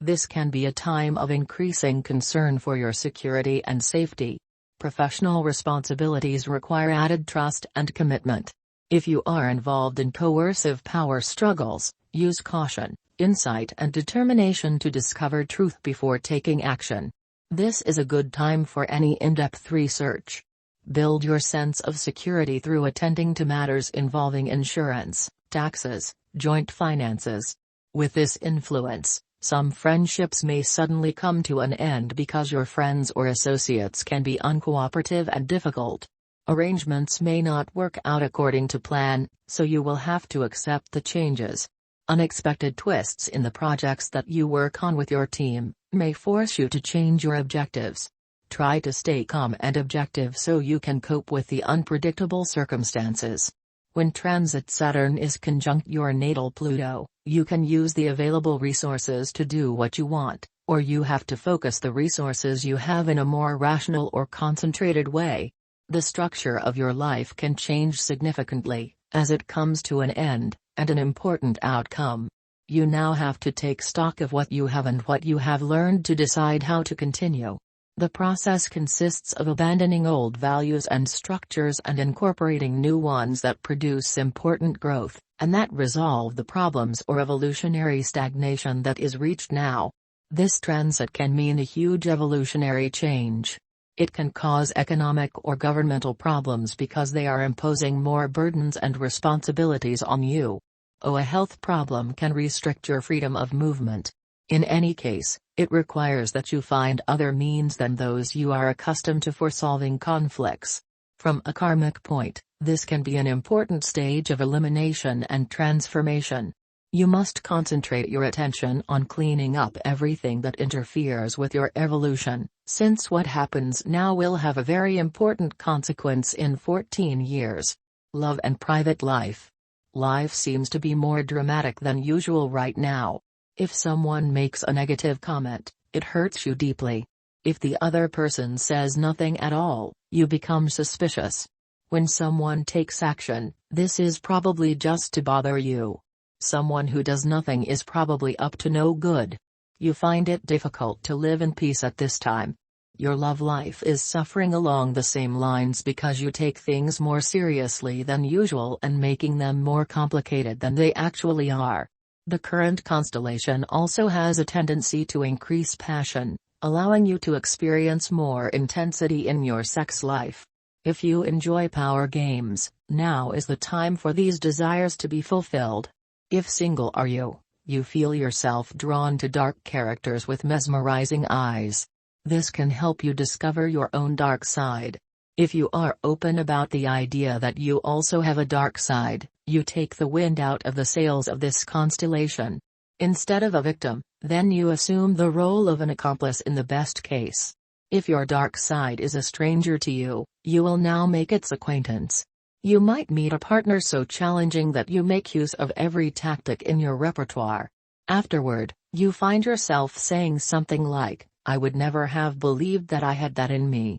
This can be a time of increasing concern for your security and safety. Professional responsibilities require added trust and commitment. If you are involved in coercive power struggles, use caution, insight and determination to discover truth before taking action. This is a good time for any in-depth research. Build your sense of security through attending to matters involving insurance, taxes, joint finances. With this influence, some friendships may suddenly come to an end because your friends or associates can be uncooperative and difficult. Arrangements may not work out according to plan, so you will have to accept the changes. Unexpected twists in the projects that you work on with your team may force you to change your objectives. Try to stay calm and objective so you can cope with the unpredictable circumstances. When transit Saturn is conjunct your natal Pluto, you can use the available resources to do what you want, or you have to focus the resources you have in a more rational or concentrated way. The structure of your life can change significantly, as it comes to an end, and an important outcome. You now have to take stock of what you have and what you have learned to decide how to continue. The process consists of abandoning old values and structures and incorporating new ones that produce important growth, and that resolve the problems or evolutionary stagnation that is reached now. This transit can mean a huge evolutionary change. It can cause economic or governmental problems because they are imposing more burdens and responsibilities on you. Or a health problem can restrict your freedom of movement. In any case, it requires that you find other means than those you are accustomed to for solving conflicts. From a karmic point, this can be an important stage of elimination and transformation. You must concentrate your attention on cleaning up everything that interferes with your evolution, since what happens now will have a very important consequence in 14 years. Love and private life. Life seems to be more dramatic than usual right now. If someone makes a negative comment, it hurts you deeply. If the other person says nothing at all, you become suspicious. When someone takes action, this is probably just to bother you. Someone who does nothing is probably up to no good. You find it difficult to live in peace at this time. Your love life is suffering along the same lines because you take things more seriously than usual and making them more complicated than they actually are. The current constellation also has a tendency to increase passion, allowing you to experience more intensity in your sex life. If you enjoy power games, now is the time for these desires to be fulfilled. If single are you feel yourself drawn to dark characters with mesmerizing eyes. This can help you discover your own dark side. If you are open about the idea that you also have a dark side, you take the wind out of the sails of this constellation. Instead of a victim, then you assume the role of an accomplice in the best case. If your dark side is a stranger to you, you will now make its acquaintance. You might meet a partner so challenging that you make use of every tactic in your repertoire. Afterward, you find yourself saying something like, "I would never have believed that I had that in me."